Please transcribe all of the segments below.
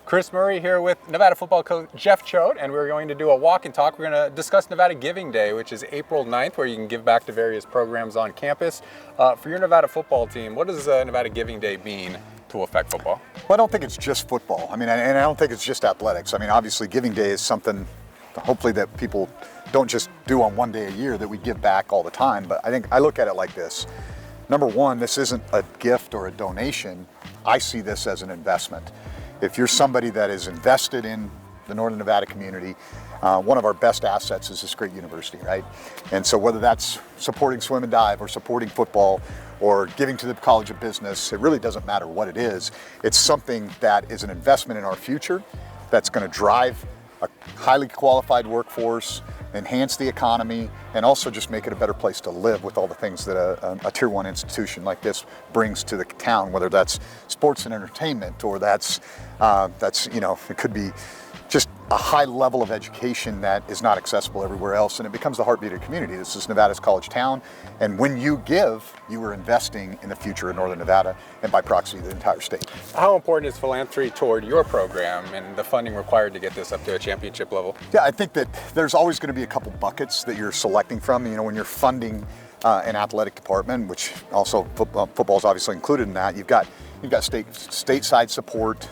Chris Murray here with Nevada football coach Jeff Choate, and we're going to do a walk and talk. We're going to discuss Nevada Giving Day, which is April 9th, where you can give back to various programs on campus. For your Nevada football team, what does Nevada Giving Day mean to affect football? Well, I don't think it's just football. I mean, and I don't think it's just athletics. I mean, obviously Giving Day is something hopefully that people don't just do on one day a year, that we give back all the time. But I think I look at it like this. Number one, this isn't a gift or a donation. I see this as an investment. If you're somebody that is invested in the Northern Nevada community, one of our best assets is this great university, right? And so whether that's supporting swim and dive or supporting football or giving to the College of Business, it really doesn't matter what it is. It's something that is an investment in our future that's going to drive a highly qualified workforce, enhance the economy, and also just make it a better place to live with all the things that a tier one institution like this brings to the town, whether that's sports and entertainment or that's it could be just a high level of education that is not accessible everywhere else, and it becomes the heartbeat of the community. This is Nevada's college town, and when you give, you are investing in the future of Northern Nevada, and by proxy, the entire state. How important is philanthropy toward your program and the funding required to get this up to a championship level? Yeah, I think that there's always going to be a couple buckets that you're selecting from. You know, when you're funding an athletic department, which also football is obviously included in that, you've got stateside support,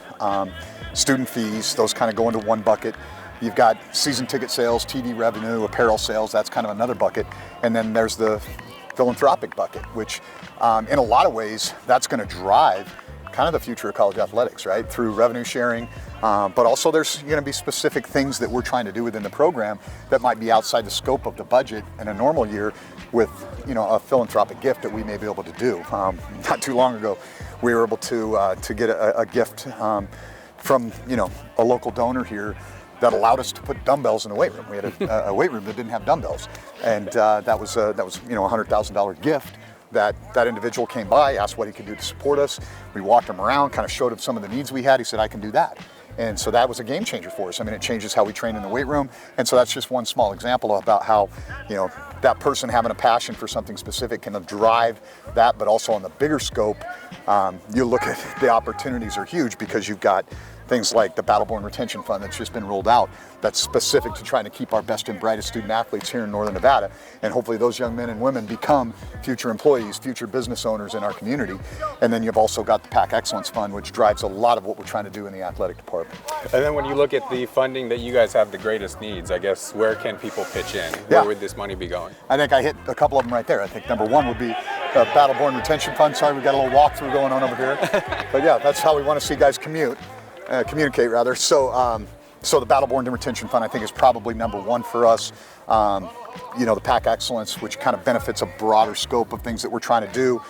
student fees, those kind of go into one bucket. You've got season ticket sales, TV revenue, apparel sales, that's kind of another bucket. And then there's the philanthropic bucket, which in a lot of ways, that's going to drive kind of the future of college athletics, right? Through revenue sharing, but also there's going to be specific things that we're trying to do within the program that might be outside the scope of the budget in a normal year with, a philanthropic gift that we may be able to do. Not too long ago, we were able to get a gift from a local donor here that allowed us to put dumbbells in the weight room. We had a weight room that didn't have dumbbells, and that was a $100,000 gift. That individual came by, asked what he could do to support us. We walked him around, kind of showed him some of the needs we had. He said, "I can do that." And so that was a game changer for us. I mean, it changes how we train in the weight room. And so that's just one small example about how, that person having a passion for something specific can drive that, but also on the bigger scope, you look at the opportunities are huge because you've got things like the Battleborn Retention Fund that's just been rolled out that's specific to trying to keep our best and brightest student athletes here in Northern Nevada. And hopefully those young men and women become future employees, future business owners in our community. And then you've also got the PAC Excellence Fund, which drives a lot of what we're trying to do in the athletic department. And then when you look at the funding that you guys have the greatest needs, I guess, where can people pitch in? Where would this money be going? I think I hit a couple of them right there. I think number one would be the Battleborn Retention Fund. Sorry, we got a little walkthrough going on over here. But yeah, that's how we want to see guys communicate. So the Battleborn Retention Fund, I think, is probably number one for us. The PAC Excellence, which kind of benefits a broader scope of things that we're trying to do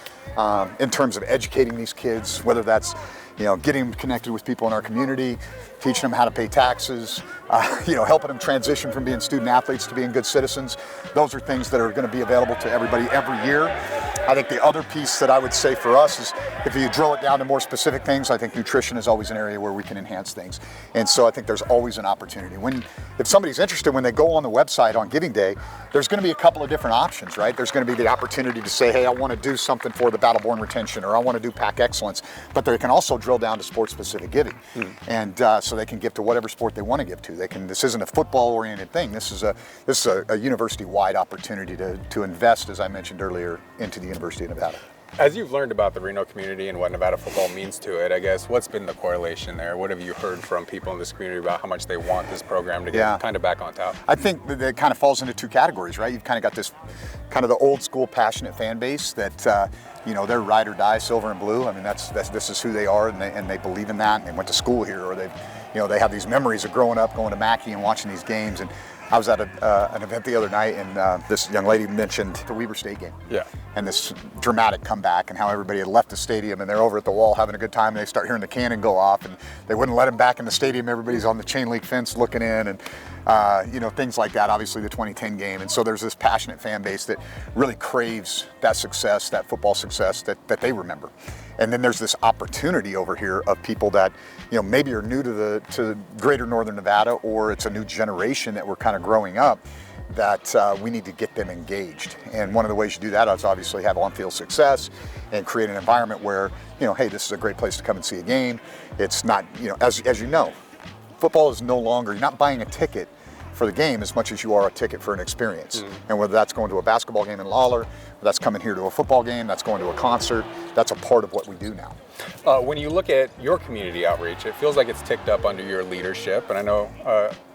in terms of educating these kids, whether that's getting them connected with people in our community, teaching them how to pay taxes, helping them transition from being student athletes to being good citizens. Those are things that are going to be available to everybody every year. I think the other piece that I would say for us is if you drill it down to more specific things, I think nutrition is always an area where we can enhance things. And so I think there's always an opportunity. If somebody's interested, when they go on the website on Giving Day, there's going to be a couple of different options, right? There's going to be the opportunity to say, hey, I want to do something for the Battleborn Retention, or I want to do PAC Excellence, but they can also drill down to sport-specific giving. And so they can give to whatever sport they want to give to. This isn't a football-oriented thing. This is a university-wide opportunity to invest, as I mentioned earlier, into the University of Nevada. As you've learned about the Reno community and what Nevada football means to it, I guess, what's been the correlation there? What have you heard from people in this community about how much they want this program to get kind of back on top? I think that it kind of falls into two categories, right? You've kind of got this kind of the old school passionate fan base that, they're ride or die, silver and blue. I mean, this is who they are, and they believe in that, and they went to school here, or they have these memories of growing up, going to Mackey and watching these games. And I was at an event the other night, and this young lady mentioned the Weber State game. Yeah. And this dramatic comeback, and how everybody had left the stadium, and they're over at the wall having a good time, and they start hearing the cannon go off, and they wouldn't let them back in the stadium. Everybody's on the chain link fence looking in, and things like that. Obviously, the 2010 game, and so there's this passionate fan base that really craves that success, that football success that they remember. And then there's this opportunity over here of people that, maybe are new to greater Northern Nevada, or it's a new generation that we're kind of growing up. that we need to get them engaged. And one of the ways you do that is obviously have on-field success and create an environment where, hey, this is a great place to come and see a game. It's not, as you know, football is no longer, you're not buying a ticket for the game as much as you are a ticket for an experience. And whether that's going to a basketball game in Lawler, or that's coming here to a football game, that's going to a concert, that's a part of what we do now. When you look at your community outreach, it feels like it's ticked up under your leadership. And I know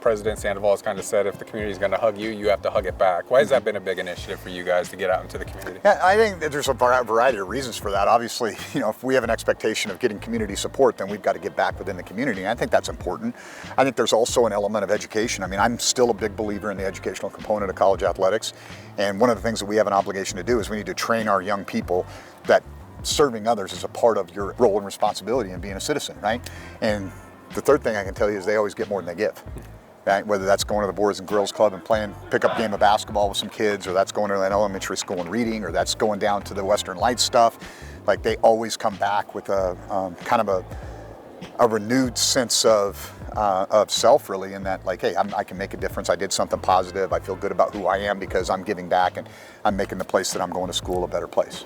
President Sandoval has kind of said if the community is going to hug you, you have to hug it back. Why has that been a big initiative for you guys to get out into the community? Yeah, I think that there's a variety of reasons for that. Obviously, if we have an expectation of getting community support, then we've got to give back within the community. And I think that's important. I think there's also an element of education. I mean, I'm still a big believer in the educational component of college athletics. And one of the things that we have an obligation to do is we need to train our young people that serving others is a part of your role and responsibility in being a citizen, right? And the third thing I can tell you is they always get more than they give. Right? Whether that's going to the Boys and Girls Club and playing pickup game of basketball with some kids, or that's going to an elementary school and reading, or that's going down to the Western Lights stuff, like they always come back with a kind of a renewed sense of self, really, in that, like, hey, I can make a difference. I did something positive. I feel good about who I am because I'm giving back and I'm making the place that I'm going to school a better place.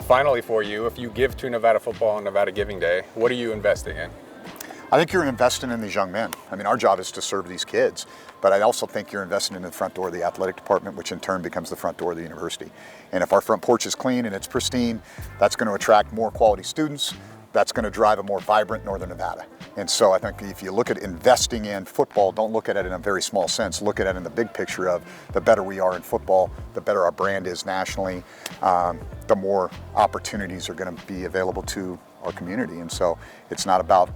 Finally, for you, if you give to Nevada football on Nevada Giving Day, what are you investing in? I think you're investing in these young men. I mean, our job is to serve these kids, but I also think you're investing in the front door of the athletic department, which in turn becomes the front door of the university. And if our front porch is clean and it's pristine, that's going to attract more quality students. That's going to drive a more vibrant Northern Nevada. And so I think if you look at investing in football, don't look at it in a very small sense. Look at it in the big picture of the better we are in football, the better our brand is nationally, the more opportunities are going to be available to our community. And so it's not about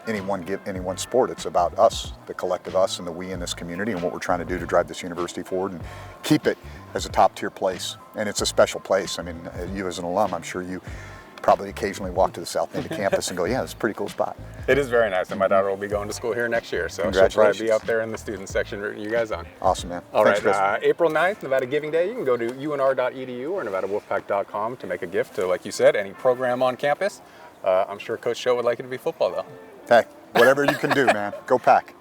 any one sport. It's about us, the collective us and the we in this community, and what we're trying to do to drive this university forward and keep it as a top tier place. And it's a special place. I mean, you as an alum, I'm sure you probably occasionally walk to the south end of campus and go, yeah, it's a pretty cool spot. It is very nice, and my daughter will be going to school here next year, so she'll probably be up there in the student section rooting you guys on. Awesome, man. All Thanks, right, April 9th, Nevada Giving Day. You can go to unr.edu or nevadawolfpack.com to make a gift to, like you said, any program on campus. I'm sure Coach Choate would like it to be football, though. Hey, whatever you can do, man. Go Pack.